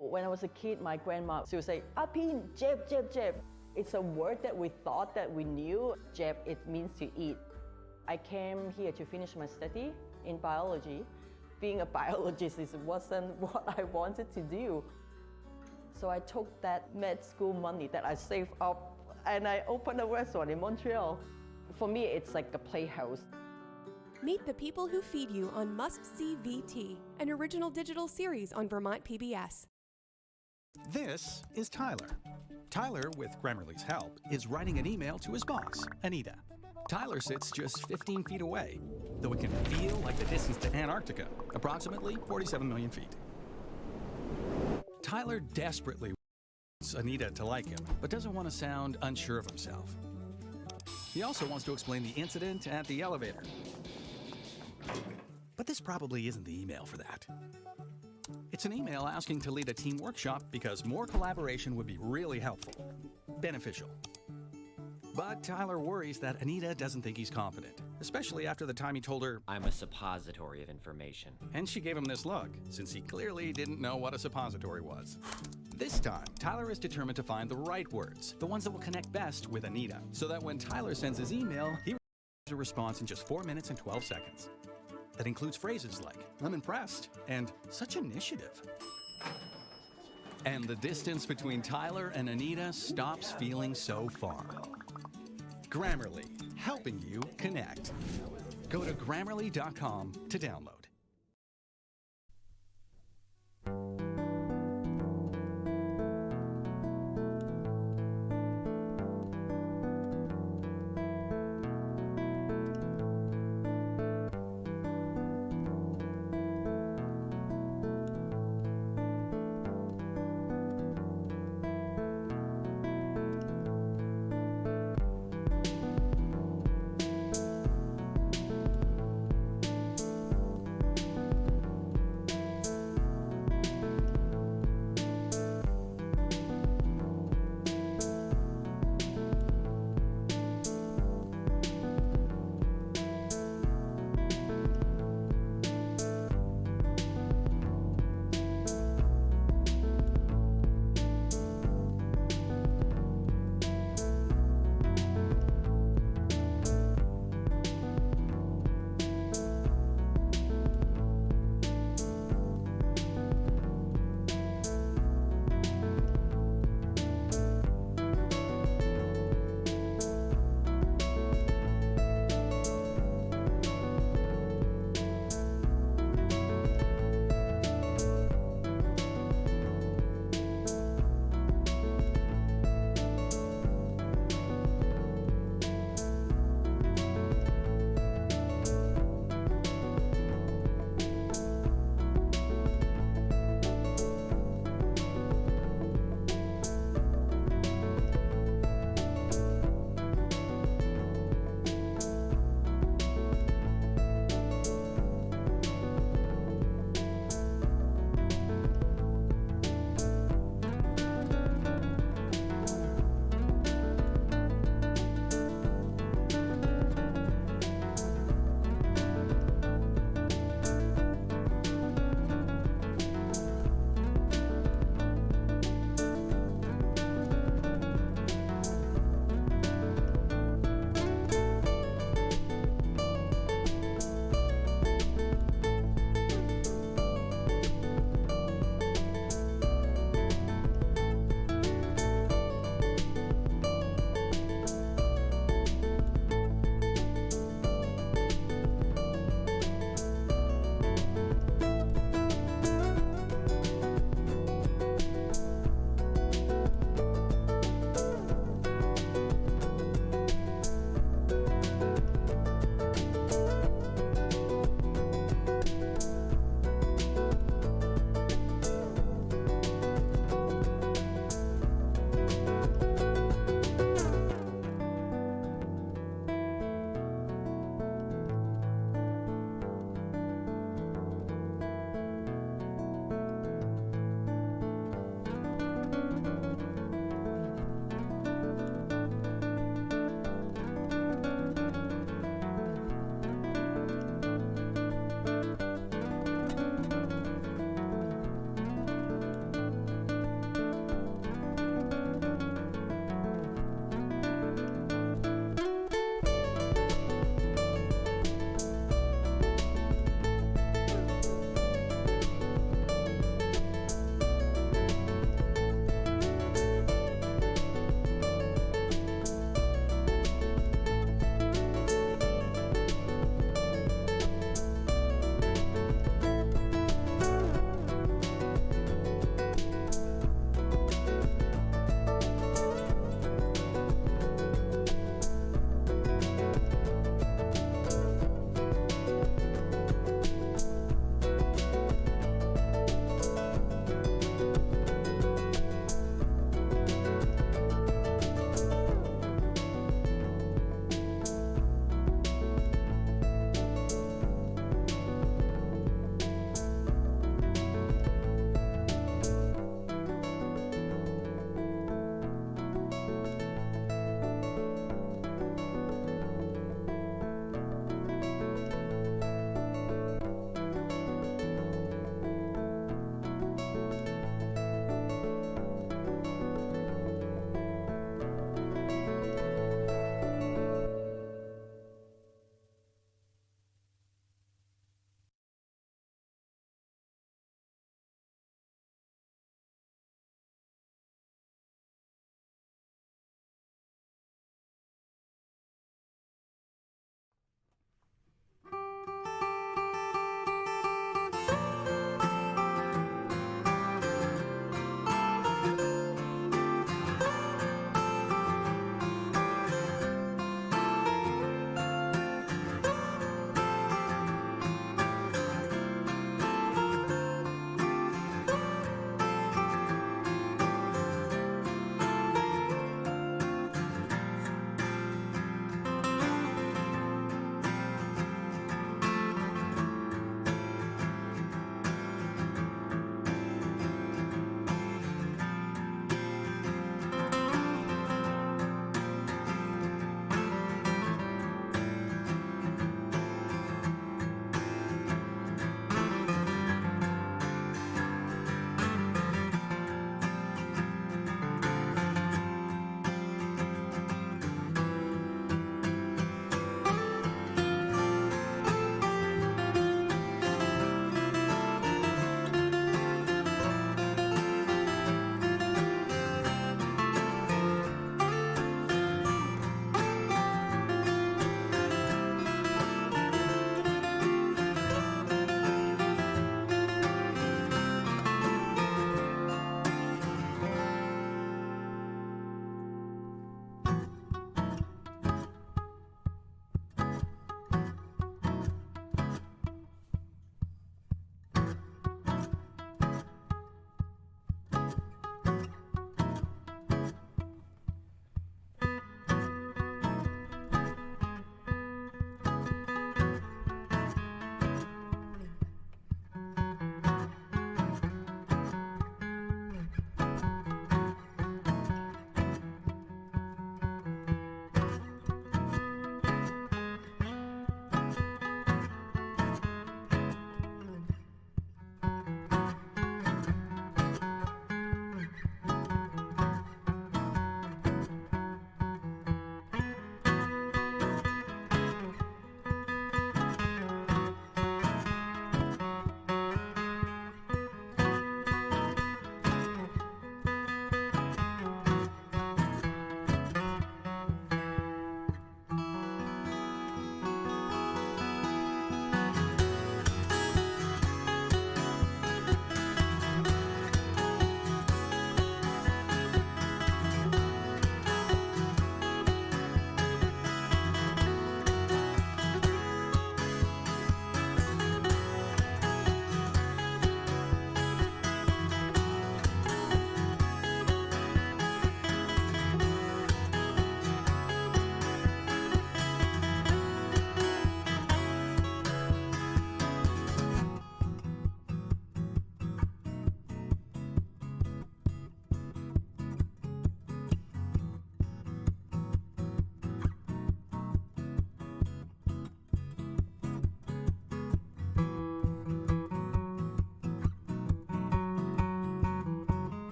When I was a kid, my grandma, she would say, Apin, jeb, jeb, jeb. It's a word that we thought that we knew. Jeb, it means to eat. I came here to finish my study in biology. Being a biologist wasn't what I wanted to do. So I took that med school money that I saved up and I opened a restaurant in Montreal. For me, it's like a playhouse. Meet the people who feed you on Must See VT, an original digital series on Vermont PBS. This is Tyler. Tyler, with Grammarly's help, is writing an email to his boss, Anita. Tyler sits just 15 feet away, though it can feel like the distance to Antarctica, approximately 47 million feet. Tyler desperately wants Anita to like him, but doesn't want to sound unsure of himself. He also wants to explain the incident at the elevator. But this probably isn't the email for that. It's an email asking to lead a team workshop because more collaboration would be really helpful, beneficial. But Tyler worries that Anita doesn't think he's confident, especially after the time he told her, I'm a suppository of information. And she gave him this look, since he clearly didn't know what a suppository was. This time, Tyler is determined to find the right words, the ones that will connect best with Anita, so that when Tyler sends his email, he receives a response in just 4 minutes and 12 seconds. That includes phrases like, I'm impressed, and such initiative. And the distance between Tyler and Anita stops feeling so far. Grammarly, helping you connect. Go to Grammarly.com to download.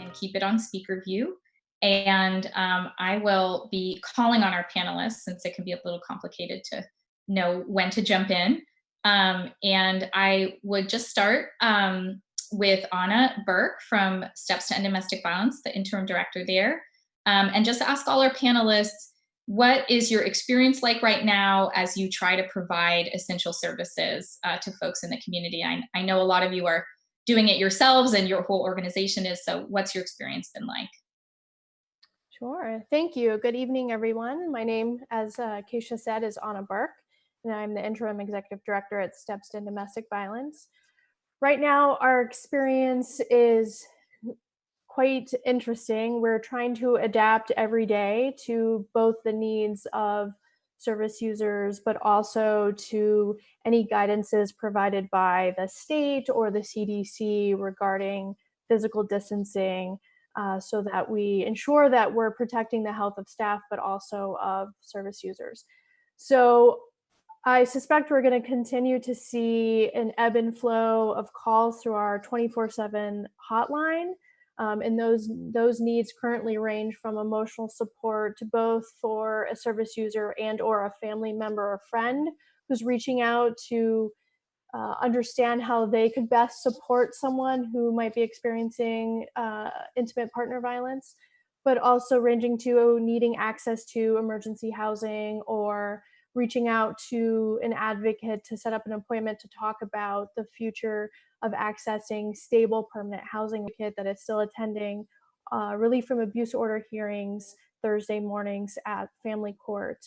And keep it on speaker view. And I will be calling on our panelists since it can be a little complicated to know when to jump in. And I would just start with Anna Burke from Steps to End Domestic Violence, the interim director there, and just ask all our panelists, what is your experience like right now as you try to provide essential services to folks in the community? I know a lot of you are doing it yourselves and your whole organization is, so what's your experience been like? Sure, thank you. Good evening, everyone. My name, as Keisha said, is Anna Burke, and I'm the interim executive director at Steps to End Domestic Violence. Right now, our experience is quite interesting. We're trying to adapt every day to both the needs of service users, but also to any guidances provided by the state or the CDC regarding physical distancing, so that we ensure that we're protecting the health of staff, but also of service users. So I suspect we're going to continue to see an ebb and flow of calls through our 24/7 hotline. And those needs currently range from emotional support to both for a service user and or a family member or friend who's reaching out to understand how they could best support someone who might be experiencing intimate partner violence, but also ranging to needing access to emergency housing or reaching out to an advocate to set up an appointment to talk about the future of accessing stable permanent housing kit that is still attending relief from abuse order hearings Thursday mornings at family court.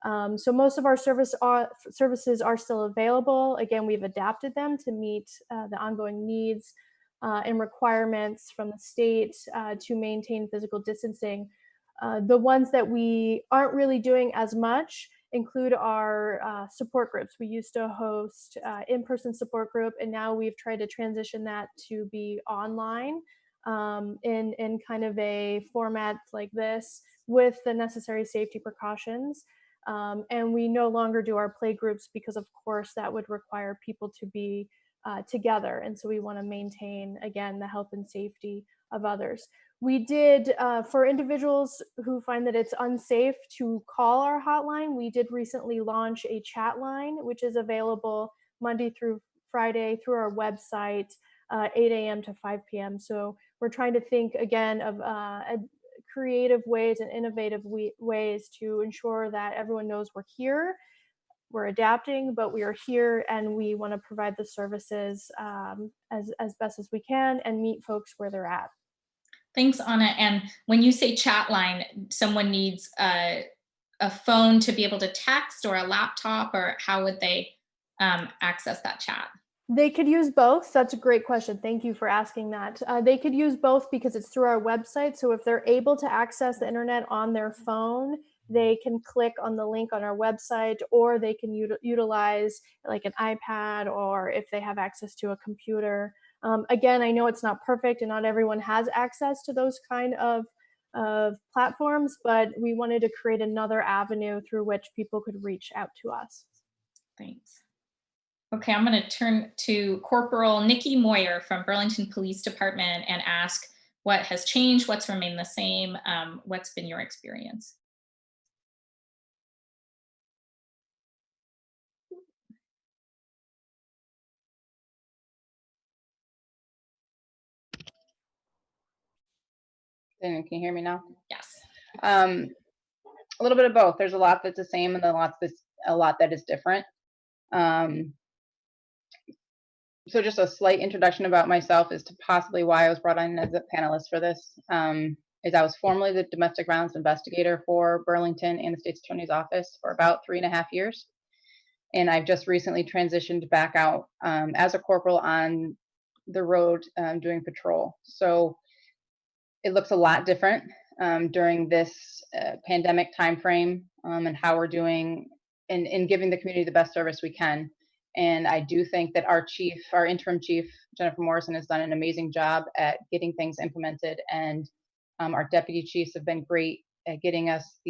So most of our services are still available. Again, we've adapted them to meet the ongoing needs and requirements from the state to maintain physical distancing. The ones that we aren't really doing as much include our support groups. We used to host in-person support group, and now we've tried to transition that to be online in kind of a format like this with the necessary safety precautions. And we no longer do our play groups because, of course, that would require people to be together. And so we want to maintain, again, the health and safety of others. We did, for individuals who find that it's unsafe to call our hotline, we did recently launch a chat line, which is available Monday through Friday through our website, 8 a.m. to 5 p.m. So we're trying to think, again, of creative ways and innovative ways to ensure that everyone knows we're here we're adapting, but we are here and we want to provide the services as best as we can and meet folks where they're at. Thanks, Anna. And when you say chat line, someone needs a phone to be able to text, or a laptop, or how would they access that chat? They could use both. That's a great question. Thank you for asking that. They could use both because it's through our website. So if they're able to access the internet on their phone, they can click on the link on our website, or they can utilize like an iPad, or if they have access to a computer. Again, I know it's not perfect and not everyone has access to those kind of platforms, but we wanted to create another avenue through which people could reach out to us. Thanks. Okay, I'm going to turn to Corporal Nikki Moyer from Burlington Police Department and ask what has changed, what's remained the same, what's been your experience? Can you hear me now? Yes. A little bit of both. There's a lot that's the same, and a lot that is different. So just a slight introduction about myself as to possibly why I was brought in as a panelist for this. Is I was formerly the domestic violence investigator for Burlington and the State's Attorney's Office for about 3.5 years. And I've just recently transitioned back out as a corporal on the road doing patrol. So it looks a lot different during this pandemic timeframe, and how we're doing in giving the community the best service we can. And I do think that our interim chief, Jennifer Morrison, has done an amazing job at getting things implemented. And our deputy chiefs have been great at getting us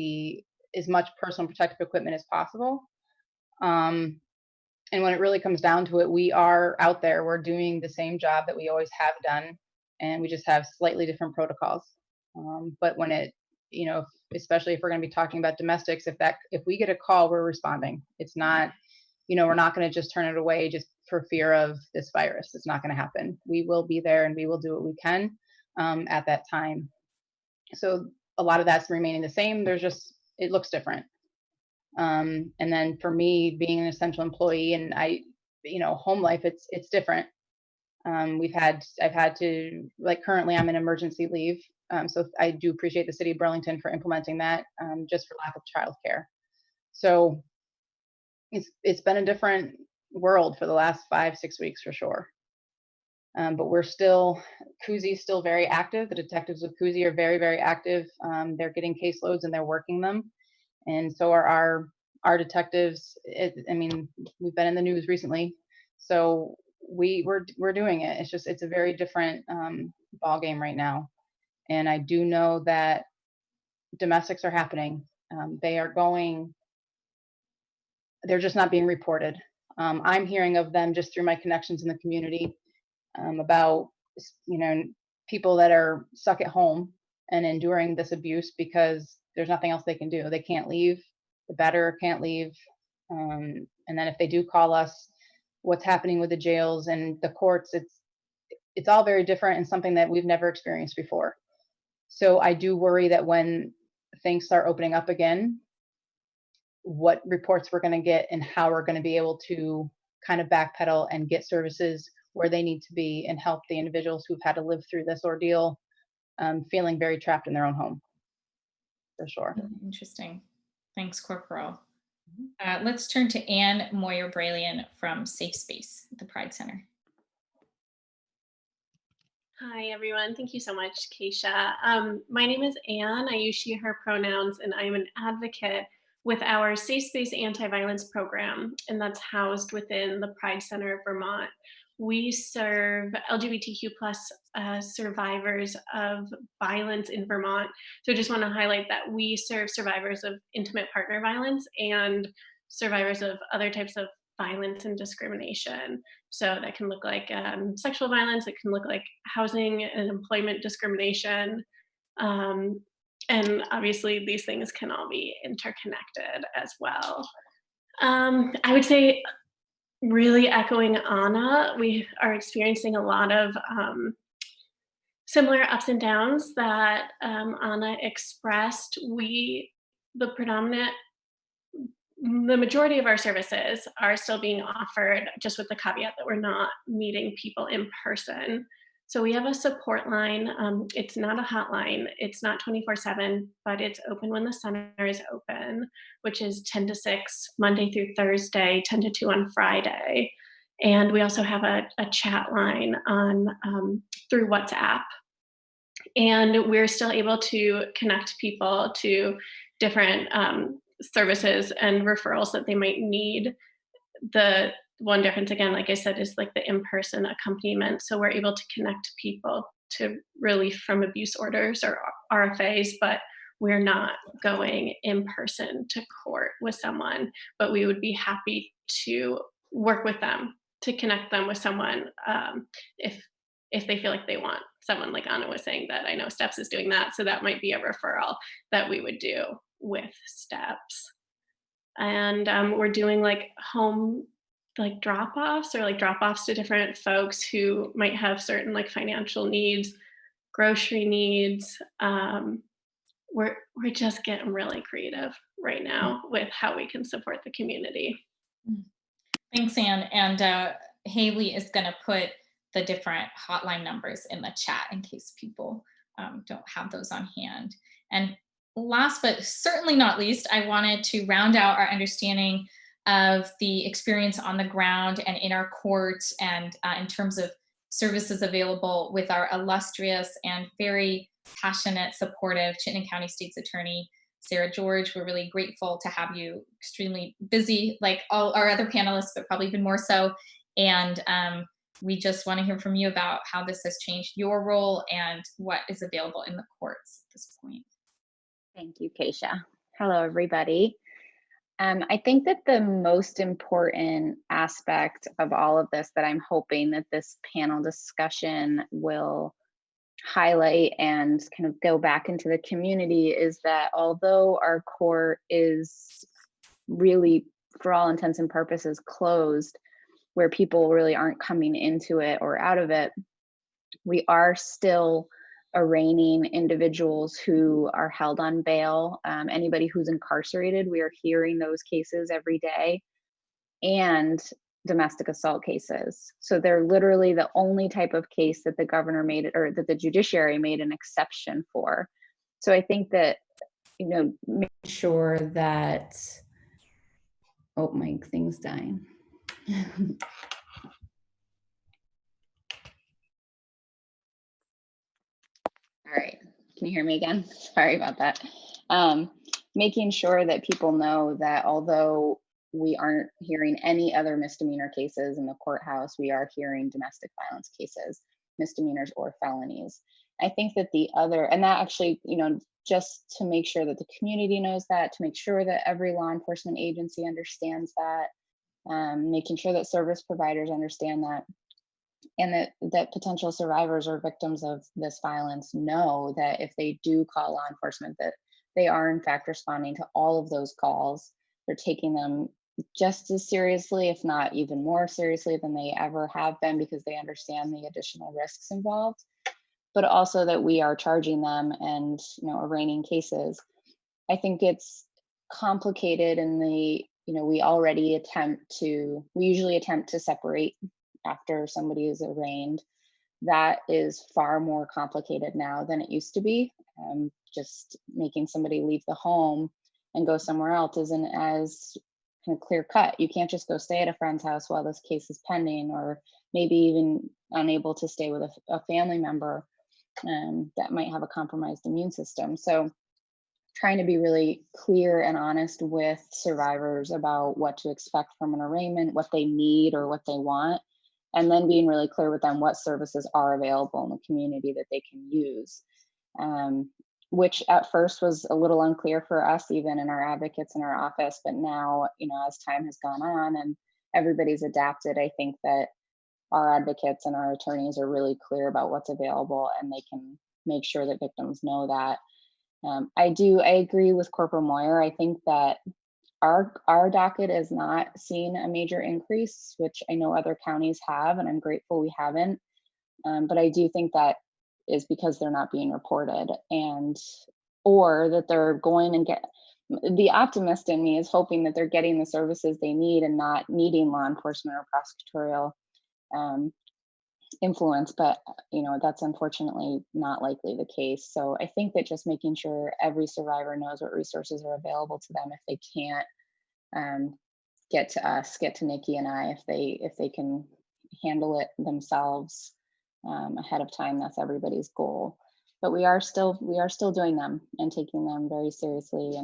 as much personal protective equipment as possible. And when it really comes down to it, we are out there, we're doing the same job that we always have done, and we just have slightly different protocols. But when especially if we're going to be talking about domestics, if we get a call, we're responding. It's not, we're not going to just turn it away just for fear of this virus. It's not going to happen. We will be there and we will do what we can at that time. So a lot of that's remaining the same. It looks different. And then for me, being an essential employee and home life, it's different. I've had to, like, currently I'm in emergency leave. So I do appreciate the city of Burlington for implementing that, just for lack of childcare. So it's been a different world for the last 5-6 weeks for sure. But Cousie's still very active. The detectives with Cousie are very, very active. They're getting caseloads and they're working them. And so are our detectives. We've been in the news recently. So we're doing it. It's a very different ball game right now. And I do know that domestics are happening. They're just not being reported. I'm hearing of them just through my connections in the community, about people that are stuck at home and enduring this abuse because there's nothing else they can do. They can't leave. The batterer can't leave. And then if they do call us, what's happening with the jails and the courts, it's all very different and something that we've never experienced before. So I do worry that when things start opening up again, what reports we're going to get and how we're going to be able to kind of backpedal and get services where they need to be and help the individuals who've had to live through this ordeal, feeling very trapped in their own home, for sure. Interesting. Thanks, Corporal. Let's turn to Anne Moyer-Bralian from Safe Space at the Pride Center. Hi, everyone. Thank you so much, Keisha. My name is Anne. I use she, her pronouns, and I am an advocate with our Safe Space Anti-Violence Program, and that's housed within the Pride Center of Vermont. We serve LGBTQ plus survivors of violence in Vermont. So I just want to highlight that we serve survivors of intimate partner violence and survivors of other types of violence and discrimination. So that can look like sexual violence, it can look like housing and employment discrimination. And obviously these things can all be interconnected as well. I would say, really echoing Anna, we are experiencing a lot of similar ups and downs that Anna expressed. The predominant the majority of our services are still being offered, just with the caveat that we're not meeting people in person. So we have a support line. It's not a hotline. It's not 24/7, but it's open when the center is open, which is 10 to 6 Monday through Thursday, 10 to 2 on Friday. And we also have a chat line on through WhatsApp. And we're still able to connect people to different services and referrals that they might need. The one difference, again, like I said, is like the in-person accompaniment. So we're able to connect people to relief from abuse orders or RFAs, but we're not going in person to court with someone, but we would be happy to work with them to connect them with someone if they feel like they want someone. Like Anna was saying, that I know Steps is doing that, so that might be a referral that we would do with Steps. And we're doing like home like drop-offs or like drop-offs to different folks who might have certain like financial needs, grocery needs. We're just getting really creative right now with how we can support the community. Thanks, Anne. And Haley is going to put the different hotline numbers in the chat in case people don't have those on hand. And last but certainly not least, I wanted to round out our understanding of the experience on the ground and in our courts and in terms of services available with our illustrious and very passionate, supportive Chittenden County State's Attorney, Sarah George. We're really grateful to have you, extremely busy like all our other panelists, but probably even more so. And we just want to hear from you about how this has changed your role and what is available in the courts at this point. Thank you, Keisha. Hello, everybody. I think that the most important aspect of all of this that I'm hoping that this panel discussion will highlight and kind of go back into the community is that although our court is really, for all intents and purposes, closed, where people really aren't coming into it or out of it, we are still arraigning individuals who are held on bail, anybody who's incarcerated. We are hearing those cases every day, and domestic assault cases. So they're literally the only type of case that the governor made it, or that the judiciary made an exception for. So I think that, make sure that, oh, my thing's dying. All right, can you hear me again? Sorry about that. Making sure that people know that although we aren't hearing any other misdemeanor cases in the courthouse, we are hearing domestic violence cases, misdemeanors or felonies. I think that the other, and that actually, just to make sure that the community knows that, to make sure that every law enforcement agency understands that, making sure that service providers understand that, and that potential survivors or victims of this violence know that if they do call law enforcement, that they are in fact responding to all of those calls. They're taking them just as seriously, if not even more seriously than they ever have been, because they understand the additional risks involved, but also that we are charging them and arraigning cases. I think it's complicated in the, we usually attempt to separate after somebody is arraigned. That is far more complicated now than it used to be. Just making somebody leave the home and go somewhere else isn't as kind of clear cut. You can't just go stay at a friend's house while this case is pending, or maybe even unable to stay with a family member that might have a compromised immune system. So trying to be really clear and honest with survivors about what to expect from an arraignment, what they need or what they want, and then being really clear with them what services are available in the community that they can use, which at first was a little unclear for us, even in our advocates in our office. But now, as time has gone on and everybody's adapted, I think that our advocates and our attorneys are really clear about what's available, and they can make sure that victims know that. I agree with Corporal Moyer. I think that our docket has not seen a major increase, which I know other counties have, and I'm grateful we haven't. But I do think that is because they're not being reported, or that they're going and the optimist in me is hoping that they're getting the services they need and not needing law enforcement or prosecutorial um, influence, but that's unfortunately not likely the case. So I think that just making sure every survivor knows what resources are available to them if they can't get to us, get to Nikki and I, if they can handle it themselves ahead of time. That's everybody's goal. But we are still doing them and taking them very seriously,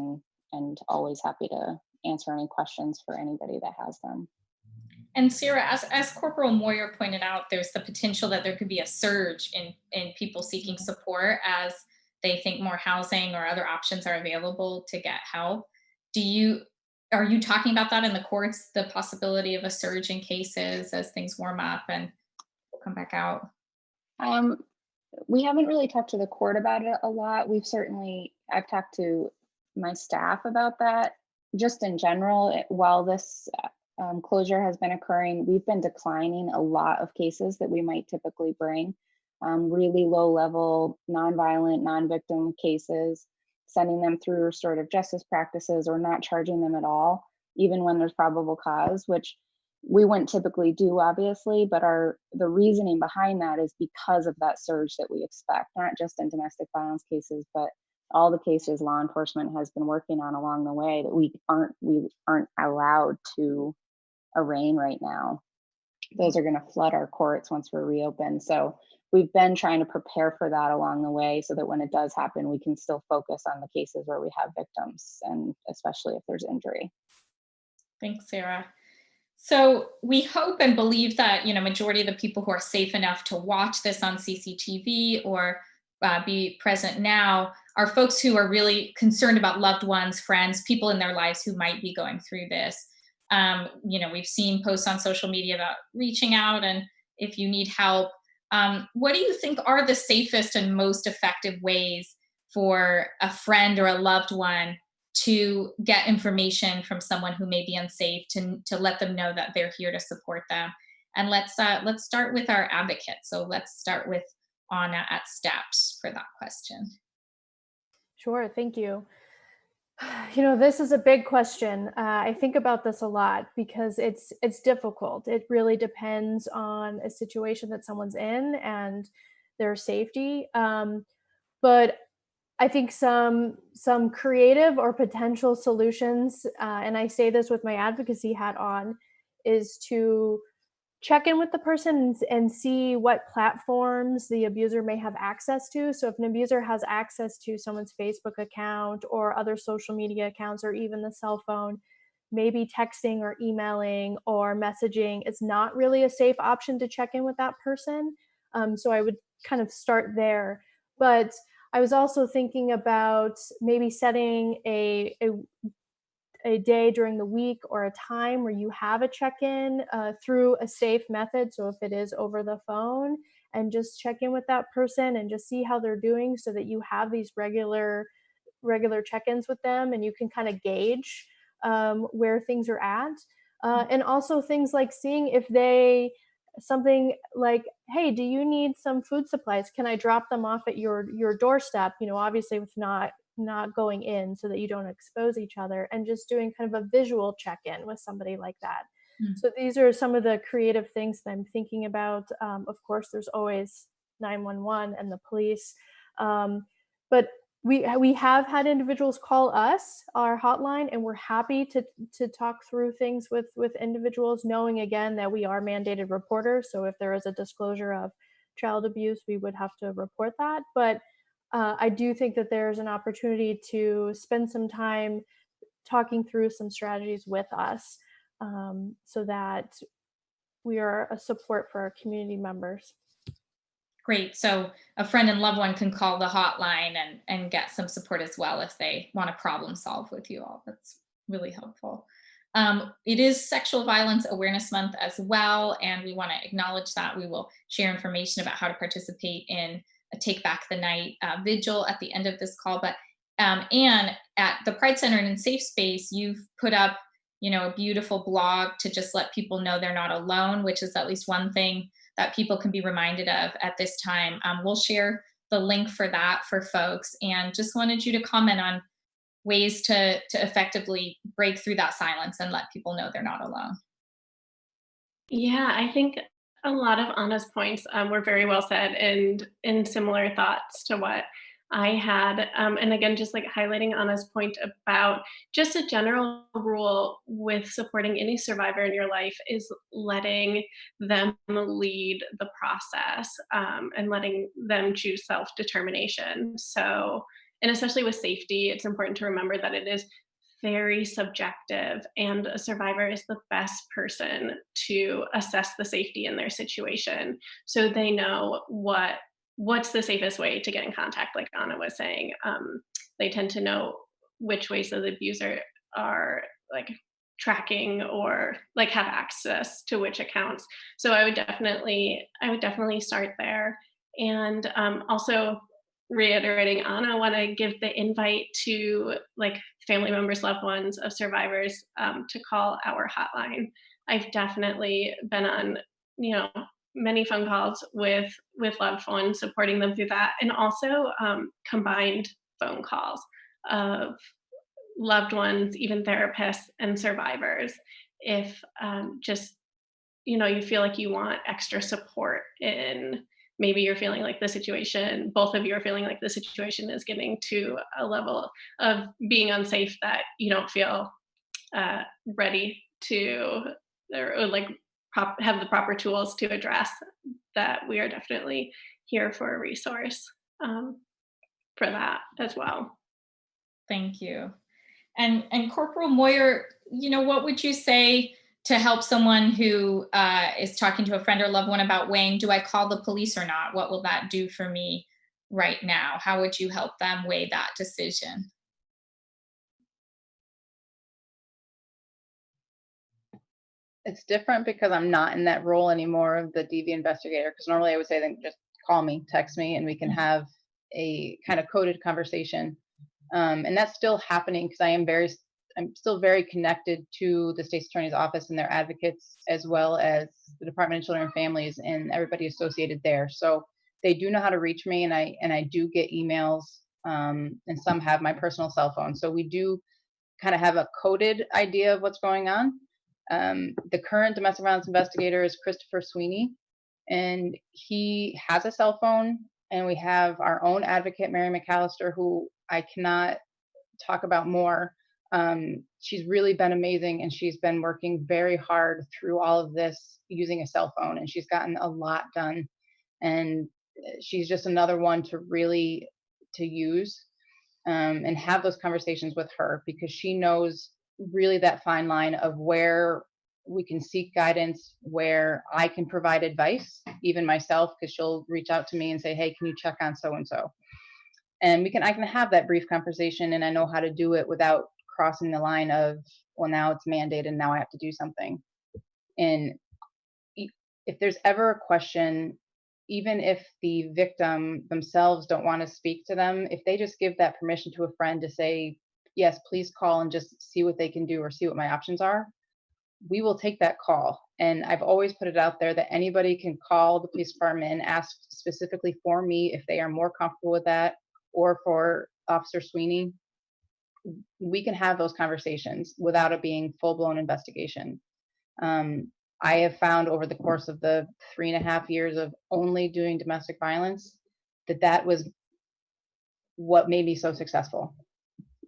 and always happy to answer any questions for anybody that has them. And Sarah, as Corporal Moyer pointed out, there's the potential that there could be a surge in people seeking support as they think more housing or other options are available to get help. Are you talking about that in the courts, the possibility of a surge in cases as things warm up and will come back out? We haven't really talked to the court about it a lot. I've talked to my staff about that. Just in general, while this closure has been occurring, we've been declining a lot of cases that we might typically bring. Really low level, nonviolent, non-victim cases, sending them through restorative justice practices or not charging them at all, even when there's probable cause, which we wouldn't typically do, obviously, but the reasoning behind that is because of that surge that we expect, not just in domestic violence cases, but all the cases law enforcement has been working on along the way that we aren't allowed to arraign right now. Those are going to flood our courts once we're reopened. So we've been trying to prepare for that along the way so that when it does happen, we can still focus on the cases where we have victims, and especially if there's injury. Thanks, Sarah. So we hope and believe that, majority of the people who are safe enough to watch this on CCTV or be present now are folks who are really concerned about loved ones, friends, people in their lives who might be going through this. We've seen posts on social media about reaching out and if you need help. What do you think are the safest and most effective ways for a friend or a loved one to get information from someone who may be unsafe, to let them know that they're here to support them? And let's start with our advocate. So let's start with Anna at STEPS for that question. Sure, thank you. This is a big question. I think about this a lot because it's difficult. It really depends on a situation that someone's in and their safety. But I think some creative or potential solutions, and I say this with my advocacy hat on, is to check in with the person and see what platforms the abuser may have access to. So if an abuser has access to someone's Facebook account or other social media accounts or even the cell phone, maybe texting or emailing or messaging is not really a safe option to check in with that person. So I would kind of start there. But I was also thinking about maybe setting a day during the week or a time where you have a check-in through a safe method. So if it is over the phone, and just check in with that person and just see how they're doing so that you have these regular check-ins with them and you can kind of gauge where things are at. And also things like seeing if something like, hey, do you need some food supplies? Can I drop them off at your doorstep? Obviously with not going in so that you don't expose each other, and just doing kind of a visual check-in with somebody like that. So these are some of the creative things that I'm thinking about. Of course, there's always 911 and the police. But we have had individuals call us, our hotline, and we're happy to talk through things with individuals, knowing again that we are mandated reporters. So if there is a disclosure of child abuse, we would have to report that. But I do think that there's an opportunity to spend some time talking through some strategies with us, so that we are a support for our community members. Great. So a friend and loved one can call the hotline and get some support as well if they want to problem solve with you all. That's really helpful. It is Sexual Violence Awareness Month as well, and we want to acknowledge that. We will share information about how to participate in a Take Back the Night vigil at the end of this call. But Anne, at the Pride Center and in Safe Space, you've put up a beautiful blog to just let people know they're not alone, which is at least one thing that people can be reminded of at this time. We'll share the link for that for folks, and just wanted you to comment on ways to effectively break through that silence and let people know they're not alone. Yeah, I think a lot of Anna's points were very well said and in similar thoughts to what I had. And again, just like highlighting Anna's point about just a general rule with supporting any survivor in your life is letting them lead the process and letting them choose self determination. So, and especially with safety, it's important to remember that it is very subjective, and a survivor is the best person to assess the safety in their situation, so they know what's the safest way to get in contact. Like Anna was saying, they tend to know which ways that the abuser are like tracking or like have access to which accounts. So I would definitely start there, and also reiterating Anna, want to give the invite to like family members, loved ones of survivors to call our hotline. I've definitely been on, many phone calls with loved ones, supporting them through that, and also combined phone calls of loved ones, even therapists and survivors. If just you feel like you want extra support in, maybe you're feeling like the situation, both of you are feeling like the situation is getting to a level of being unsafe that you don't feel ready to, or like have the proper tools to address, that we are definitely here for a resource for that as well. Thank you. And Corporal Moyer, what would you say to help someone who is talking to a friend or loved one about weighing, do I call the police or not? What will that do for me right now? How would you help them weigh that decision? It's different because I'm not in that role anymore of the DV investigator. Because normally I would say, then just call me, text me, and we can have a kind of coded conversation. And that's still happening because I'm still very connected to the state's attorney's office and their advocates, as well as the Department of Children and Families and everybody associated there. So they do know how to reach me, and I do get emails, and some have my personal cell phone. So we do kind of have a coded idea of what's going on. The current domestic violence investigator is Christopher Sweeney, and he has a cell phone. And we have our own advocate, Mary McAllister, who I cannot talk about more. She's really been amazing, and she's been working very hard through all of this using a cell phone, and she's gotten a lot done. And she's just another one to really to use, and have those conversations with her, because she knows really that fine line of where we can seek guidance, where I can provide advice, even myself, because she'll reach out to me and say, hey, can you check on so and so? And I can have that brief conversation, and I know how to do it without crossing the line of, well, now it's mandated, now I have to do something. And if there's ever a question, even if the victim themselves don't want to speak to them, if they just give that permission to a friend to say, yes, please call and just see what they can do or see what my options are, we will take that call. And I've always put it out there that anybody can call the police department and ask specifically for me if they are more comfortable with that, or for Officer Sweeney. We can have those conversations without it being full-blown investigation. I have found over the course of the 3.5 years of only doing domestic violence that was what made me so successful,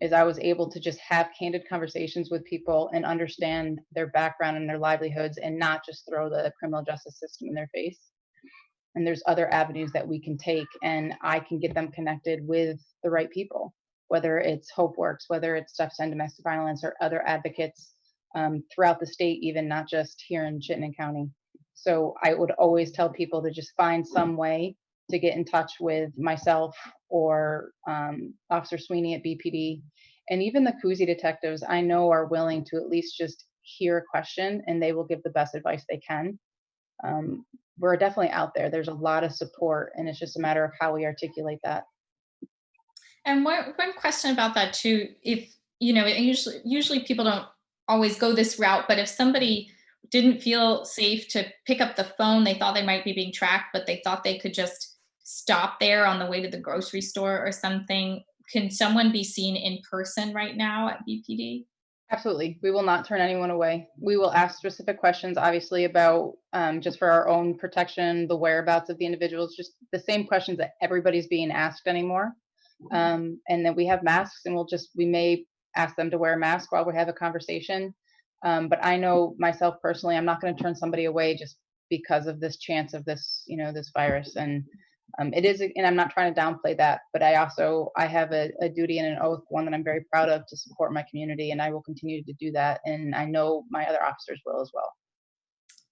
is I was able to just have candid conversations with people and understand their background and their livelihoods, and not just throw the criminal justice system in their face. And there's other avenues that we can take, and I can get them connected with the right people, whether it's HopeWorks, whether it's Steps to End Domestic Violence, or other advocates throughout the state, even not just here in Chittenden County. So I would always tell people to just find some way to get in touch with myself or Officer Sweeney at BPD. And even the Cousy detectives, I know, are willing to at least just hear a question, and they will give the best advice they can. We're definitely out there. There's a lot of support, and it's just a matter of how we articulate that. And one question about that too, if, usually people don't always go this route, but if somebody didn't feel safe to pick up the phone, they thought they might be being tracked, but they thought they could just stop there on the way to the grocery store or something, can someone be seen in person right now at BPD? Absolutely. We will not turn anyone away. We will ask specific questions, obviously, about just for our own protection, the whereabouts of the individuals, just the same questions that everybody's being asked anymore. And then we have masks, and we may ask them to wear a mask while we have a conversation. But I know myself personally, I'm not going to turn somebody away just because of this chance of this, this virus. And it is, and I'm not trying to downplay that, but I have a duty and an oath, one that I'm very proud of, to support my community, and I will continue to do that. And I know my other officers will as well.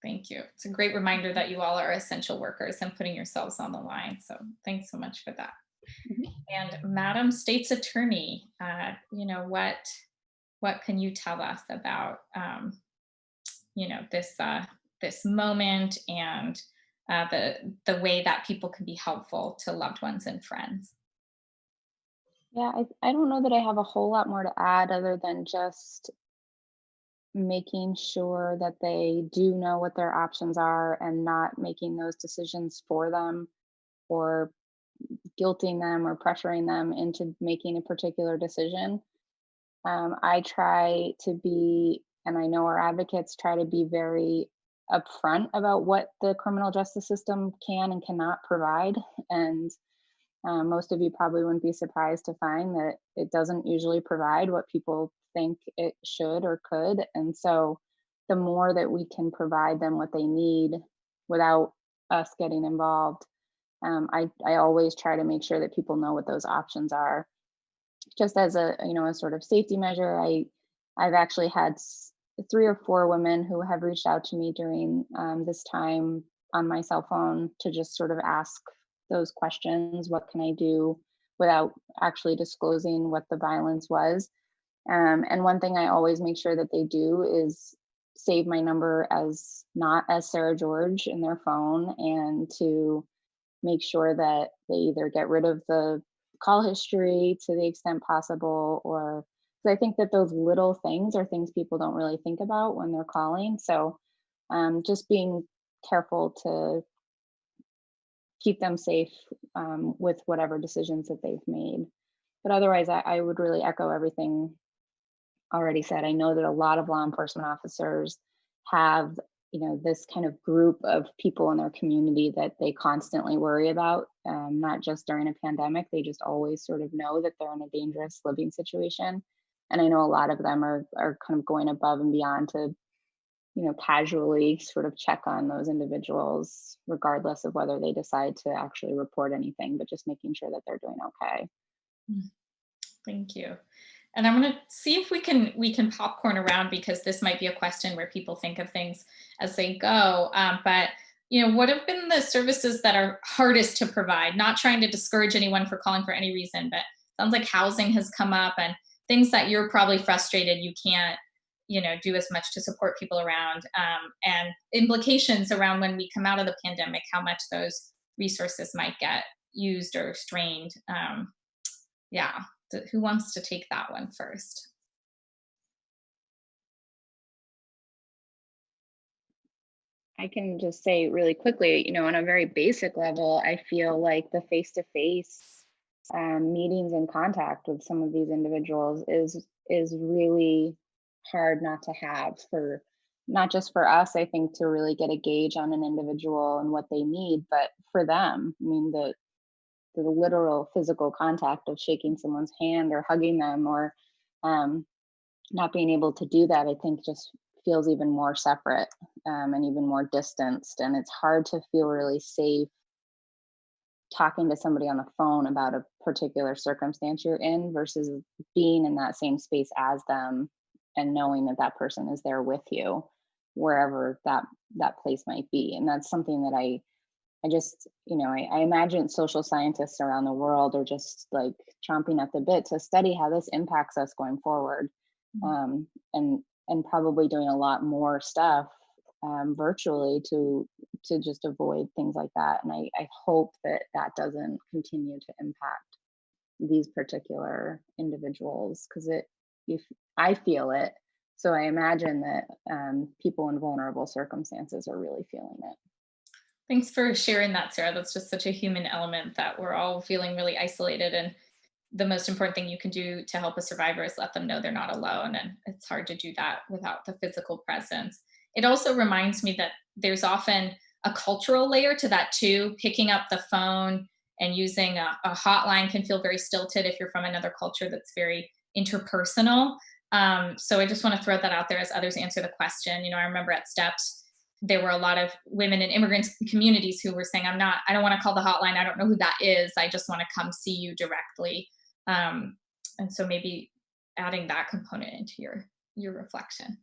Thank you. It's a great reminder that you all are essential workers and putting yourselves on the line. So thanks so much for that. And Madam State's Attorney, what can you tell us about this moment and the way that people can be helpful to loved ones and friends? Yeah, I don't know that I have a whole lot more to add other than just making sure that they do know what their options are and not making those decisions for them, or guilting them or pressuring them into making a particular decision. I try to be, and I know our advocates try to be very upfront about what the criminal justice system can and cannot provide. And most of you probably wouldn't be surprised to find that it doesn't usually provide what people think it should or could. And so the more that we can provide them what they need without us getting involved, I always try to make sure that people know what those options are. Just as a sort of safety measure, I've actually had 3 or 4 women who have reached out to me during this time on my cell phone to just sort of ask those questions. What can I do, without actually disclosing what the violence was? And one thing I always make sure that they do is save my number not as Sarah George in their phone, and to make sure that they either get rid of the call history to the extent possible, or, because I think that those little things are things people don't really think about when they're calling. So just being careful to keep them safe with whatever decisions that they've made. But otherwise, I would really echo everything already said. I know that a lot of law enforcement officers have this kind of group of people in their community that they constantly worry about, not just during a pandemic. They just always sort of know that they're in a dangerous living situation. And I know a lot of them are kind of going above and beyond to casually sort of check on those individuals, regardless of whether they decide to actually report anything, but just making sure that they're doing okay. Thank you. And I'm going to see if we can popcorn around, because this might be a question where people think of things as they go. But what have been the services that are hardest to provide? Not trying to discourage anyone for calling for any reason, but sounds like housing has come up, and things that you're probably frustrated you can't do as much to support people around, and implications around when we come out of the pandemic, how much those resources might get used or strained. Who wants to take that one first? I can just say really quickly, on a very basic level, I feel like the face-to-face meetings and contact with some of these individuals is really hard not to have, for not just for us, I think, to really get a gauge on an individual and what they need, but for them. I mean, the literal physical contact of shaking someone's hand or hugging them, or not being able to do that, I think just feels even more separate and even more distanced. And it's hard to feel really safe talking to somebody on the phone about a particular circumstance you're in, versus being in that same space as them and knowing that that person is there with you wherever that place might be. And that's something that I just, I imagine social scientists around the world are just like chomping at the bit to study how this impacts us going forward, and probably doing a lot more stuff virtually to just avoid things like that. And I hope that doesn't continue to impact these particular individuals, because if I feel it, so I imagine that people in vulnerable circumstances are really feeling it. Thanks for sharing that, Sarah. That's just such a human element, that we're all feeling really isolated. And the most important thing you can do to help a survivor is let them know they're not alone. And it's hard to do that without the physical presence. It also reminds me that there's often a cultural layer to that too. Picking up the phone and using a hotline can feel very stilted if you're from another culture that's very interpersonal. So I just want to throw that out there as others answer the question. I remember at Steps, there were a lot of women in immigrant communities who were saying, I don't want to call the hotline. I don't know who that is. I just want to come see you directly. And so maybe adding that component into your reflection.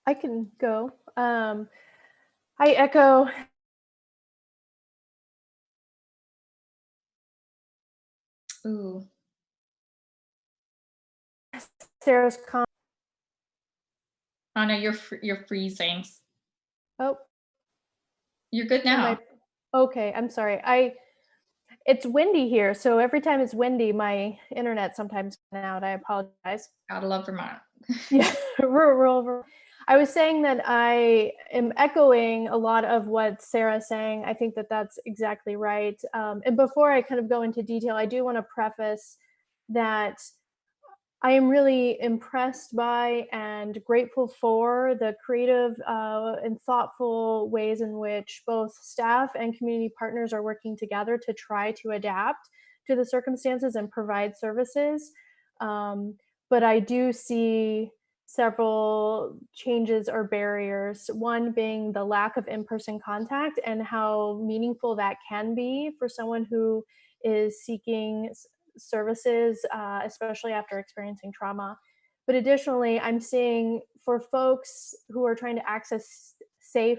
I can go. I echo Ooh, Sarah's comment. Anna, you're freezing. Oh, You're good am now. okay, I'm sorry. It's windy here, so every time it's windy, my internet sometimes goes out. I apologize. Gotta love Vermont. Yeah, rural. I was saying that I am echoing a lot of what Sarah's saying. I think that that's exactly right. And before I kind of go into detail, I do want to preface that I am really impressed by and grateful for the creative and thoughtful ways in which both staff and community partners are working together to try to adapt to the circumstances and provide services. But I do see several changes or barriers. One being the lack of in person contact and how meaningful that can be for someone who is seeking services, especially after experiencing trauma. But additionally, I'm seeing for folks who are trying to access safe,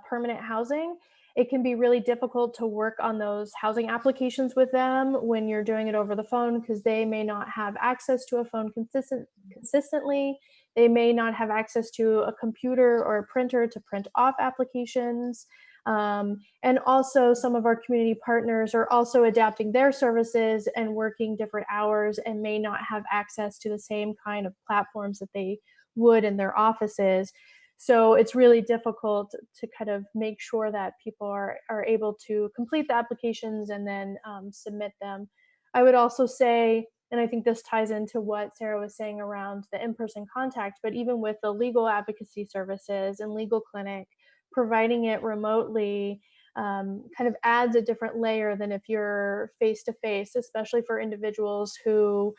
permanent housing, it can be really difficult to work on those housing applications with them when you're doing it over the phone because they may not have access to a phone consistently. They may not have access to a computer or a printer to print off applications. And also some of our community partners are also adapting their services and working different hours and may not have access to the same kind of platforms that they would in their offices. So it's really difficult to kind of make sure that people are able to complete the applications and then submit them. I would also say, and I think this ties into what Sarah was saying around the in-person contact, but even with the legal advocacy services and legal clinic, providing it remotely kind of adds a different layer than if you're face to face, especially for individuals who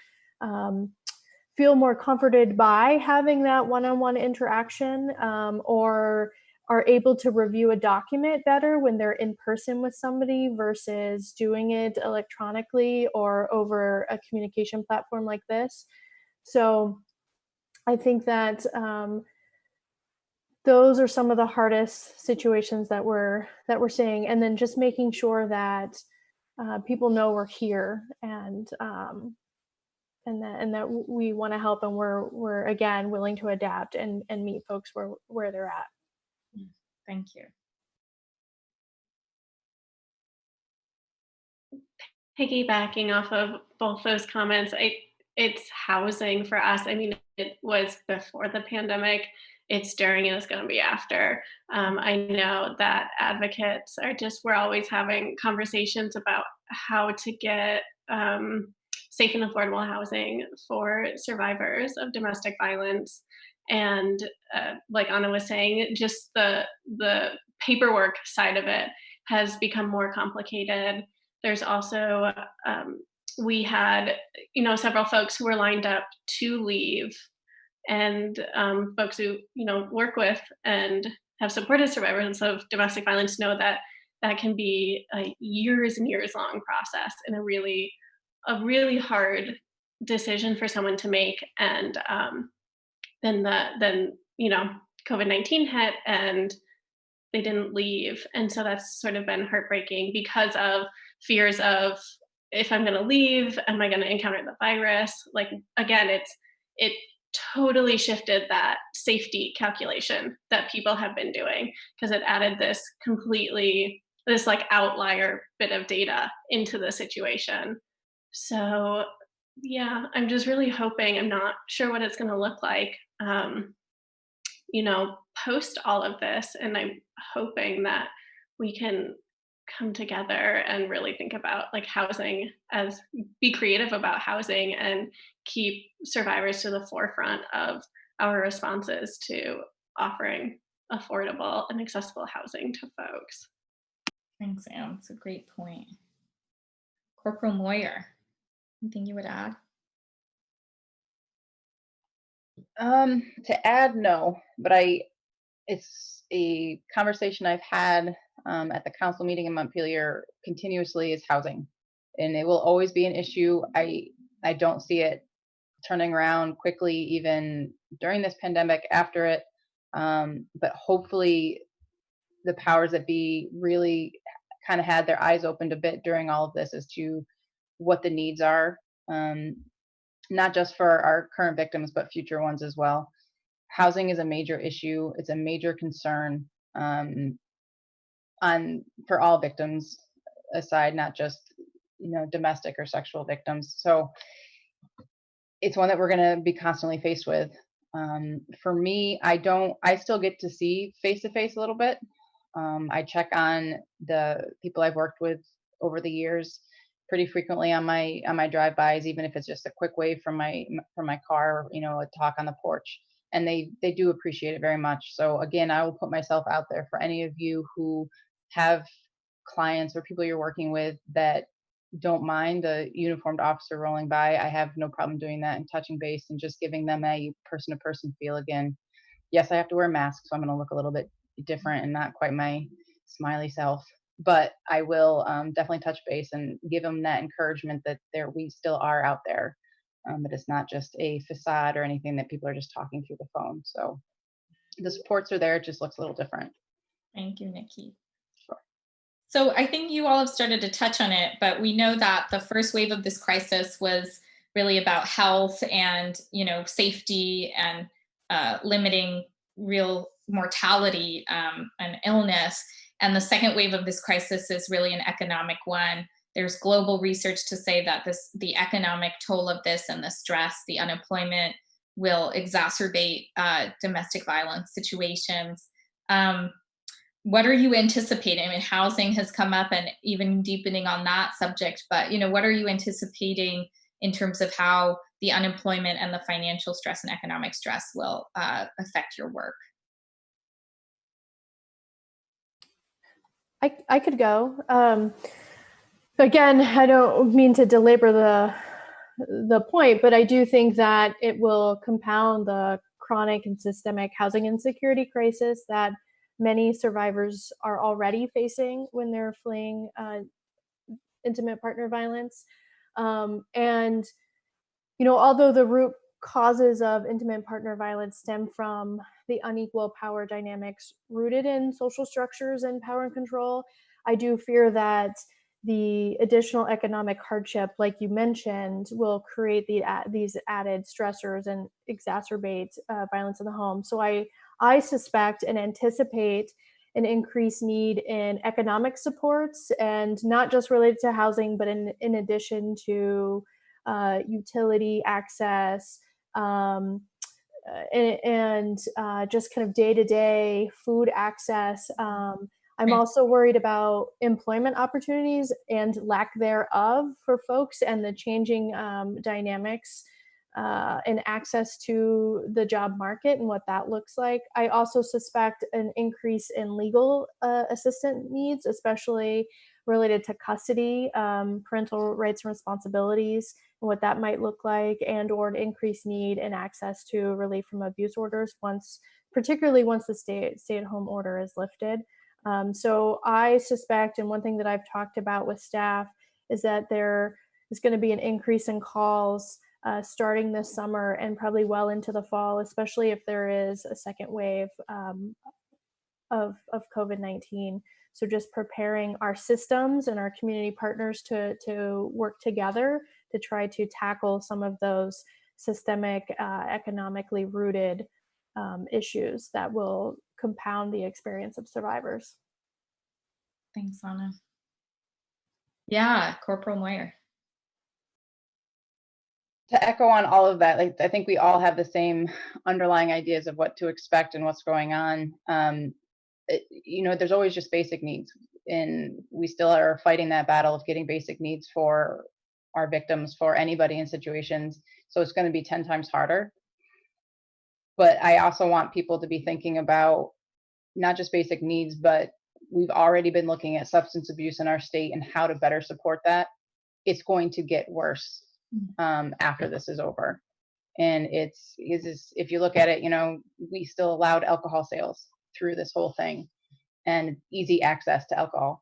feel more comforted by having that one-on-one interaction or are able to review a document better when they're in person with somebody versus doing it electronically or over a communication platform like this. So I think that those are some of the hardest situations that we're seeing, and then just making sure that people know we're here and that we want to help and we're again willing to adapt and meet folks where they're at. Thank you. Piggybacking off of both those comments, it's housing for us. I mean, it was before the pandemic, it's during, and it's going to be after. I know that advocates we're always having conversations about how to get safe and affordable housing for survivors of domestic violence. And like Anna was saying, just the paperwork side of it has become more complicated. There's also we had several folks who were lined up to leave, and folks who work with and have supported survivors of domestic violence know that that can be a years and years long process and a really hard decision for someone to make. And then COVID-19 hit and they didn't leave. And so that's sort of been heartbreaking because of fears of, if I'm going to leave, am I going to encounter the virus? Like, again, it totally shifted that safety calculation that people have been doing because it added this like outlier bit of data into the situation. So yeah, I'm just really hoping, I'm not sure what it's going to look like, post all of this. And I'm hoping that we can come together and really think about like housing as be creative about housing and keep survivors to the forefront of our responses to offering affordable and accessible housing to folks. Thanks, Anne. It's a great point. Corporal Moyer, anything you would add? To add, no, but it's a conversation I've had at the council meeting in Montpelier continuously is housing, and it will always be an issue. I don't see it turning around quickly, even during this pandemic, after it. But hopefully, the powers that be really kind of had their eyes opened a bit during all of this as to what the needs are, not just for our current victims, but future ones as well. Housing is a major issue. It's a major concern on for all victims aside, not just domestic or sexual victims. So it's one that we're going to be constantly faced with. For me, I still get to see face to face a little bit. I check on the people I've worked with over the years pretty frequently on my drive-bys, even if it's just a quick wave from my car, a talk on the porch, and they do appreciate it very much. So again, I will put myself out there for any of you who have clients or people you're working with that don't mind a uniformed officer rolling by. I have no problem doing that and touching base and just giving them a person-to-person feel again. Yes, I have to wear a mask, so I'm going to look a little bit different and not quite my smiley self, but I will definitely touch base and give them that encouragement that we still are out there, that it's not just a facade or anything that people are just talking through the phone. So the supports are there, it just looks a little different. Thank you, Nikki. Sure. So I think you all have started to touch on it, but we know that the first wave of this crisis was really about health and safety and limiting real mortality and illness. And the second wave of this crisis is really an economic one. There's global research to say that the economic toll of this and the stress, the unemployment, will exacerbate domestic violence situations. What are you anticipating? I mean, housing has come up and even deepening on that subject, but what are you anticipating in terms of how the unemployment and the financial stress and economic stress will affect your work? I could go. Again, I don't mean to belabor the point, but I do think that it will compound the chronic and systemic housing insecurity crisis that many survivors are already facing when they're fleeing intimate partner violence. And although the root causes of intimate partner violence stem from the unequal power dynamics rooted in social structures and power and control, I do fear that the additional economic hardship, like you mentioned, will create these added stressors and exacerbate violence in the home. So I suspect and anticipate an increased need in economic supports, and not just related to housing, but in addition to utility access, and just kind of day-to-day food access. I'm also worried about employment opportunities and lack thereof for folks, and the changing dynamics and access to the job market and what that looks like. I also suspect an increase in legal assistant needs, especially related to custody, parental rights and responsibilities, and what that might look like, and or an increased need and access to relief from abuse orders particularly once the stay-at-home order is lifted. So I suspect, and one thing that I've talked about with staff is that there is going to be an increase in calls starting this summer and probably well into the fall, especially if there is a second wave of COVID-19. So just preparing our systems and our community partners to work together to try to tackle some of those systemic, economically rooted issues that will compound the experience of survivors. Thanks, Anna. Yeah, Corporal Moyer. To echo on all of that, I think we all have the same underlying ideas of what to expect and what's going on. There's always just basic needs. and we still are fighting that battle of getting basic needs for our victims, for anybody in situations. So it's going to be 10 times harder. But I also want people to be thinking about not just basic needs, but we've already been looking at substance abuse in our state and how to better support that. It's going to get worse after this is over. And if you look at it, we still allowed alcohol sales through this whole thing and easy access to alcohol.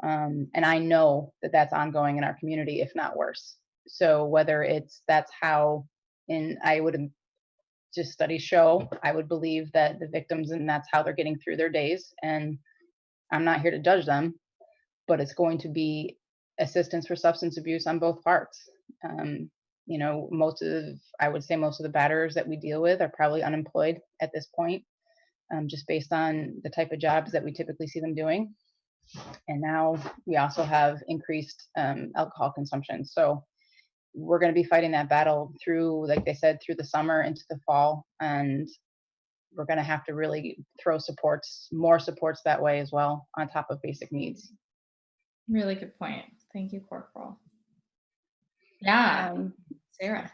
And I know that that's ongoing in our community, if not worse. So whether that's how, and I would just studies show, I would believe that the victims, and that's how they're getting through their days. And I'm not here to judge them, but it's going to be assistance for substance abuse on both parts. I would say most of the batterers that we deal with are probably unemployed at this point, just based on the type of jobs that we typically see them doing. And now we also have increased alcohol consumption. So we're going to be fighting that battle through, like they said, through the summer into the fall. And we're going to have to really throw more supports that way as well, on top of basic needs. Really good point. Thank you, Corporal. Yeah, Sarah.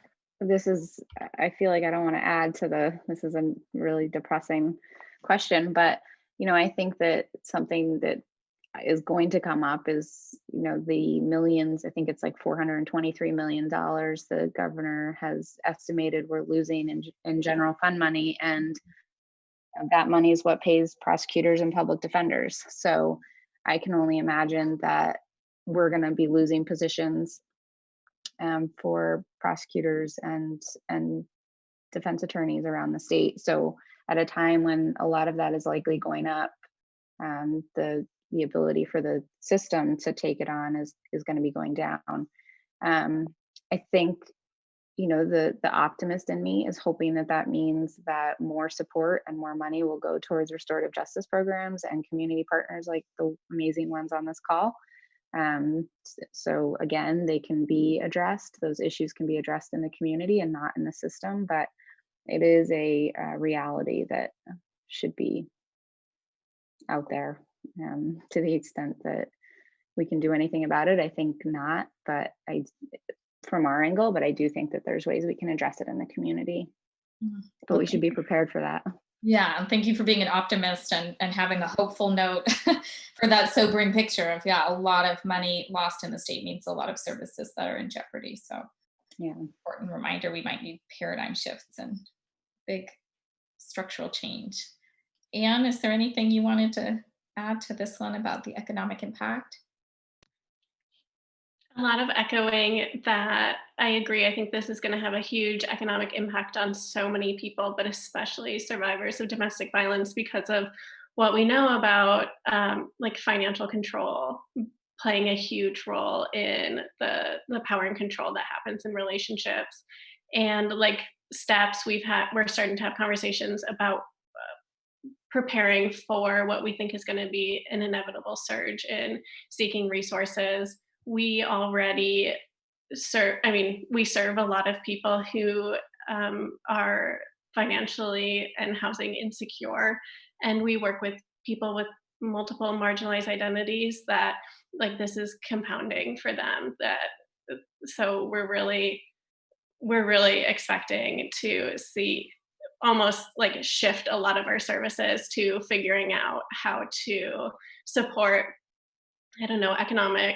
I feel like I don't want to add to this is a really depressing question, but, I think that something that is going to come up is, the millions, I think it's like $423 million the governor has estimated we're losing in general fund money. And that money is what pays prosecutors and public defenders. So I can only imagine that we're going to be losing positions for prosecutors and defense attorneys around the state. So at a time when a lot of that is likely going up, the ability for the system to take it on is going to be going down. I think, the optimist in me is hoping that means that more support and more money will go towards restorative justice programs and community partners like the amazing ones on this call. So again, they can be addressed. Those issues can be addressed in the community and not in the system, but it is a reality that should be out there. To the extent that we can do anything about it, I think not, but from our angle, but I do think that there's ways we can address it in the community, but we should be prepared for that. Yeah, and thank you for being an optimist and having a hopeful note for that sobering picture of, a lot of money lost in the state means a lot of services that are in jeopardy. So yeah, important reminder, we might need paradigm shifts and big structural change. Anne, is there anything you wanted to add to this one about the economic impact? A lot of echoing that. I agree. I think this is going to have a huge economic impact on so many people, but especially survivors of domestic violence because of what we know about like financial control playing a huge role in the power and control that happens in relationships. And like steps we're starting to have conversations about preparing for what we think is going to be an inevitable surge in seeking resources. We already serve a lot of people who are financially and housing insecure, and we work with people with multiple marginalized identities that like this is compounding for them. So we're really expecting to see almost like shift a lot of our services to figuring out how to support, economic,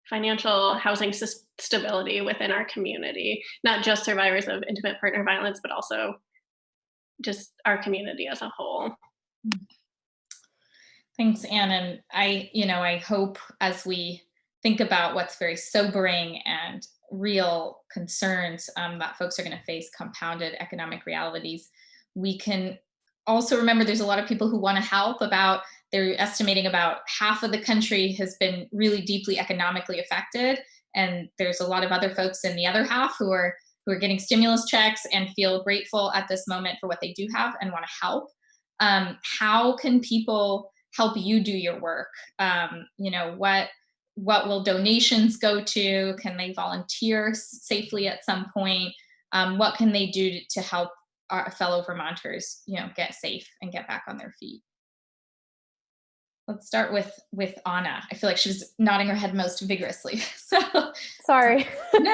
financial, housing stability within our community, not just survivors of intimate partner violence, but also just our community as a whole. Thanks, Anne. And I hope as we think about what's very sobering and real concerns that folks are going to face compounded economic realities, we can also remember there's a lot of people who want to help. They're estimating about half of the country has been really deeply economically affected. And there's a lot of other folks in the other half who are getting stimulus checks and feel grateful at this moment for what they do have and want to help. How can people help you do your work? What will donations go to? Can they volunteer safely at some point? What can they do to help our fellow Vermonters, get safe and get back on their feet? Let's start with Anna. I feel like she was nodding her head most vigorously. So Sorry. no.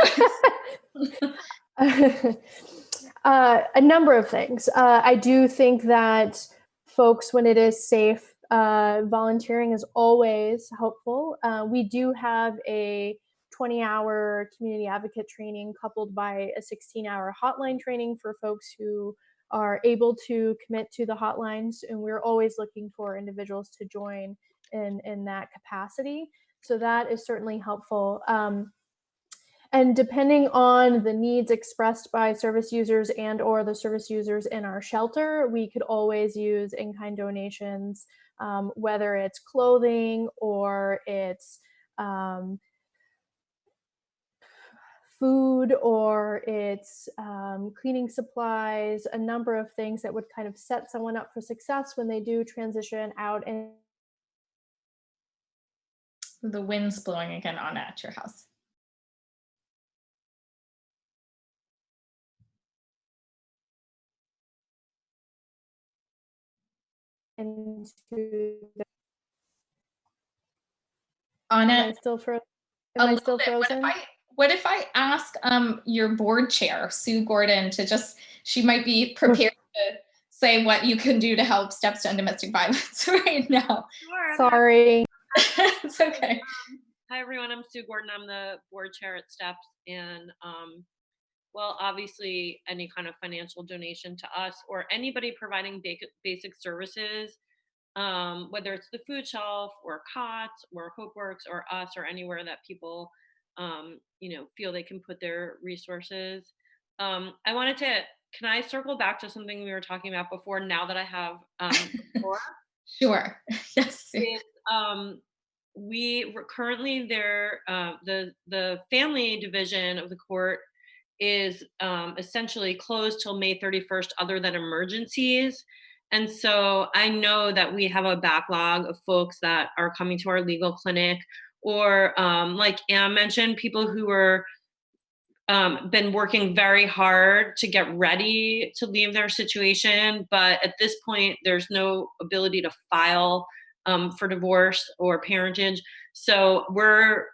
A number of things. I do think that folks, when it is safe, volunteering is always helpful. We do have a 20-hour community advocate training coupled by a 16-hour hotline training for folks who are able to commit to the hotlines, and we're always looking for individuals to join in that capacity. So that is certainly helpful. And depending on the needs expressed by service users and or the service users in our shelter, we could always use in-kind donations, whether it's clothing or it's food or it's cleaning supplies, a number of things that would kind of set someone up for success when they do transition out. And The wind's blowing again, Anna, at your house. into the, Anna, am I still frozen? a Am I little still bit. frozen? What if I ask your board chair, Sue Gordon, to she might be prepared to say what you can do to help Steps to End Domestic Violence right now. Sure. Sorry. It's okay. Hi, everyone. I'm Sue Gordon. I'm the board chair at Steps. And well, obviously, any kind of financial donation to us or anybody providing basic services, whether it's the food shelf or COTS or HopeWorks or us or anywhere that people, feel they can put their resources. I wanted to, can I circle back to something we were talking about before now that I have the floor? Sure. Yes. Is, we currently the family division of the court is essentially closed till May 31st other than emergencies. And so I know that we have a backlog of folks that are coming to our legal clinic or like Anne mentioned, people who are been working very hard to get ready to leave their situation, but at this point, there's no ability to file for divorce or parentage. So we're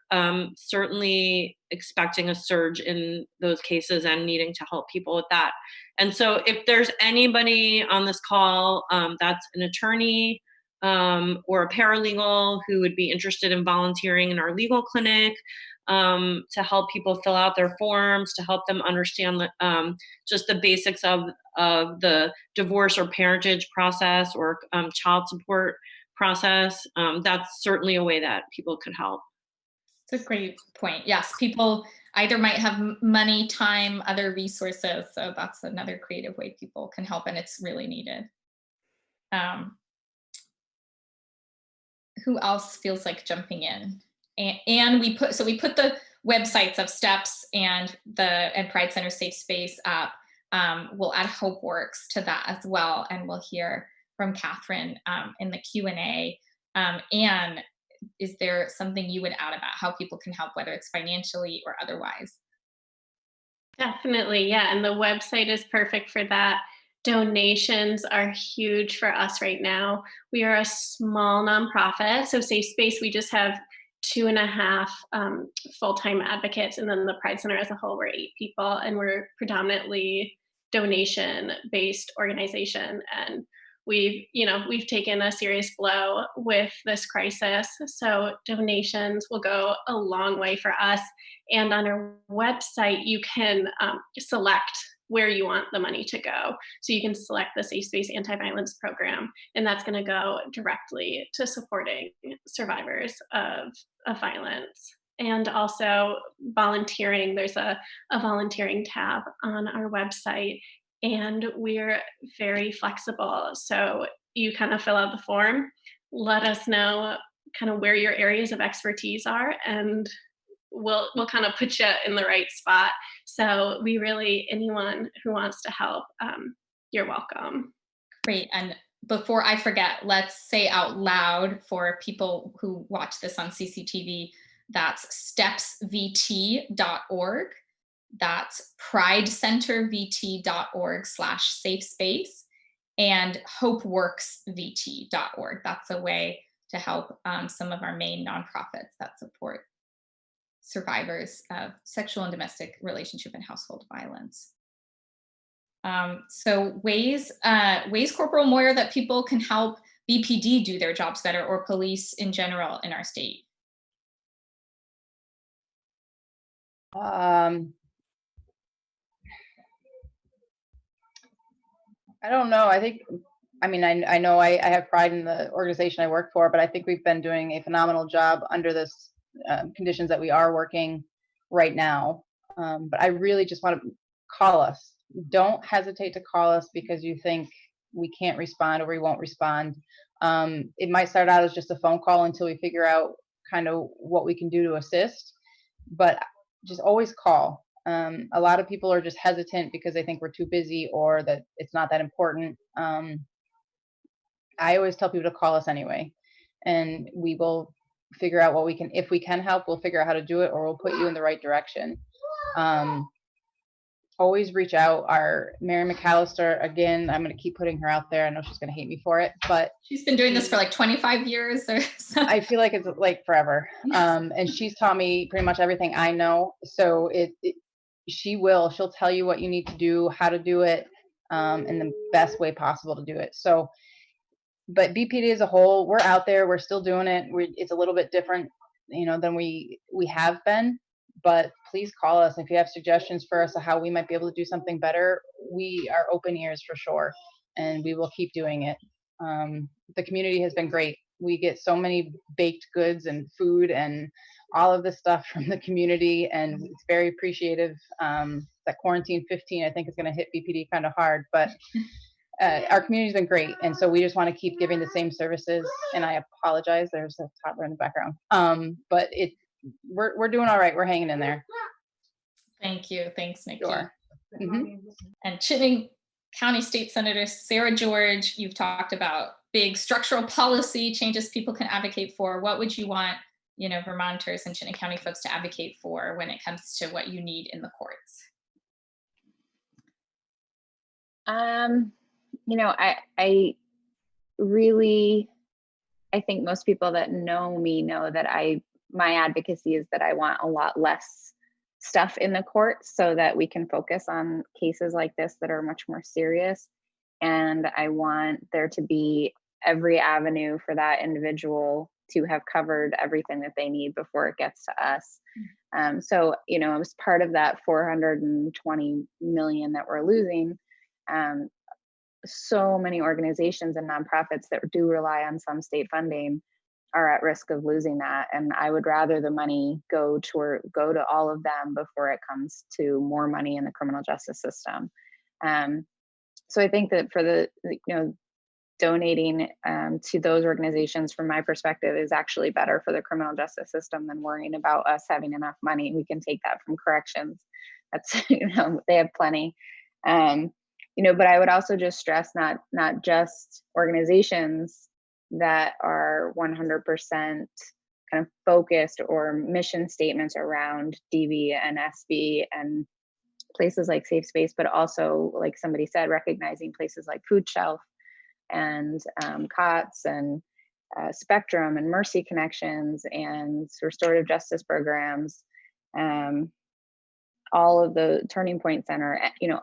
certainly expecting a surge in those cases and needing to help people with that. And so if there's anybody on this call that's an attorney or a paralegal who would be interested in volunteering in our legal clinic, to help people fill out their forms, to help them understand just the basics of the divorce or parentage process or child support process. That's certainly a way that people could help. It's a great point. Yes, people either might have money, time, other resources. So that's another creative way people can help, and it's really needed. Who else feels like jumping in? And we put the websites of Steps and Pride Center Safe Space up. We'll add HopeWorks to that as well, and we'll hear from Catherine in the Q&A. Anne, is there something you would add about how people can help, whether it's financially or otherwise? Definitely, yeah, and the website is perfect for that. Donations are huge for us right now. We are a small nonprofit, so Safe Space, we just have 2.5 full-time advocates, and then the Pride Center as a whole, we're 8 people, and we're predominantly donation-based organization. And we've taken a serious blow with this crisis. So donations will go a long way for us. And on our website, you can select where you want the money to go. So you can select the Safe Space Anti-Violence Program, and that's going to go directly to supporting survivors of violence. And also volunteering, there's a volunteering tab on our website, and we're very flexible. So you kind of fill out the form, let us know kind of where your areas of expertise are, and we'll kind of put you in the right spot. So we really, anyone who wants to help, you're welcome. Great. And before I forget, let's say out loud for people who watch this on CCTV, that's stepsvt.org. That's pridecentervt.org/safe space and hopeworksvt.org. That's a way to help some of our main nonprofits that support survivors of sexual and domestic relationship and household violence. So ways Corporal Moyer, that people can help BPD do their jobs better, or police in general in our state. I don't know. I know I have pride in the organization I work for, but I think we've been doing a phenomenal job under this conditions that we are working right now. But I really just want to call us. Don't hesitate to call us because you think we can't respond or we won't respond. It might start out as just a phone call until we figure out kind of what we can do to assist, but just always call. A lot of people are just hesitant because they think we're too busy or that it's not that important. I always tell people to call us anyway, and we will figure out what we can. If we can help, we'll figure out how to do it, or we'll put you in the right direction. Always reach out. Our Mary McAllister, again, I'm going to keep putting her out there. I know she's going to hate me for it, but she's been doing this for like 25 years or so. I feel like it's like forever. And she's taught me pretty much everything I know. So she'll tell you what you need to do, how to do it, in the best way possible to do it. So, but BPD as a whole, we're out there, we're still doing it. It's a little bit different, than we have been, but please call us. If you have suggestions for us of how we might be able to do something better, we are open ears for sure. And we will keep doing it. The community has been great. We get so many baked goods and food and all of this stuff from the community, and it's very appreciative. That quarantine 15, I think, is going to hit BPD kind of hard, but our community's been great, and so we just want to keep giving the same services. And I apologize, there's a toddler in the background, but we're doing all right. We're hanging in there. Thank you. Thanks, Nikki. Sure. Mm-hmm. And Chittenden County State Senator Sarah George, you've talked about big structural policy changes people can advocate for. What would you want, Vermonters and Chittenden County folks to advocate for when it comes to what you need in the courts? I think most people that know me know that my advocacy is that I want a lot less stuff in the courts so that we can focus on cases like this that are much more serious. And I want there to be every avenue for that individual to have covered everything that they need before it gets to us. So, it was part of that $420 million that we're losing. So many organizations and nonprofits that do rely on some state funding are at risk of losing that. And I would rather the money go to all of them before it comes to more money in the criminal justice system. So I think that for donating to those organizations, from my perspective, is actually better for the criminal justice system than worrying about us having enough money. We can take that from corrections. That's, they have plenty. But I would also just stress not just organizations that are 100% kind of focused or mission statements around DV and SB and places like Safe Space, but also, like somebody said, recognizing places like Food Shelf and COTS and Spectrum and Mercy Connections and restorative justice programs, all of the Turning Point Center,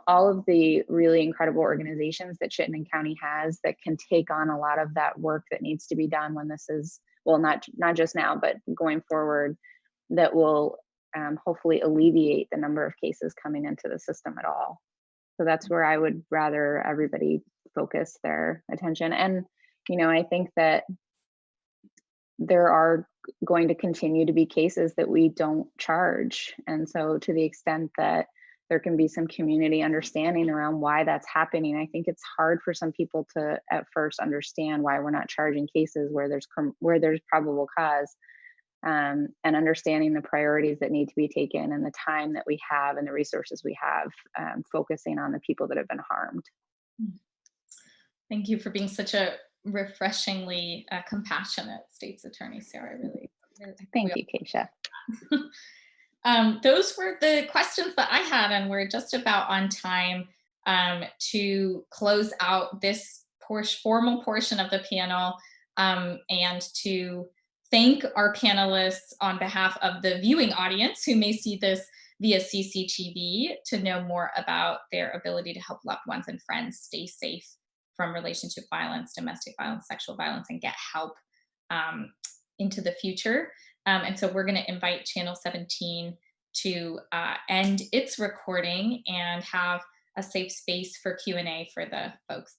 all of the really incredible organizations that Chittenden County has that can take on a lot of that work that needs to be done when this is, well, not just now, but going forward, that will hopefully alleviate the number of cases coming into the system at all. So that's where I would rather everybody focus their attention. And, I think that there are going to continue to be cases that we don't charge. And so to the extent that there can be some community understanding around why that's happening, I think it's hard for some people to at first understand why we're not charging cases where there's probable cause, and understanding the priorities that need to be taken and the time that we have and the resources we have, focusing on the people that have been harmed. Thank you for being such a refreshingly compassionate state's attorney, Sarah. Really thank you, Keisha. Those were the questions that I had, and we're just about on time to close out this formal portion of the panel. and to thank our panelists on behalf of the viewing audience who may see this via CCTV to know more about their ability to help loved ones and friends stay safe from relationship violence, domestic violence, sexual violence, and get help into the future. And so we're going to invite Channel 17 to end its recording and have a safe space for Q&A for the folks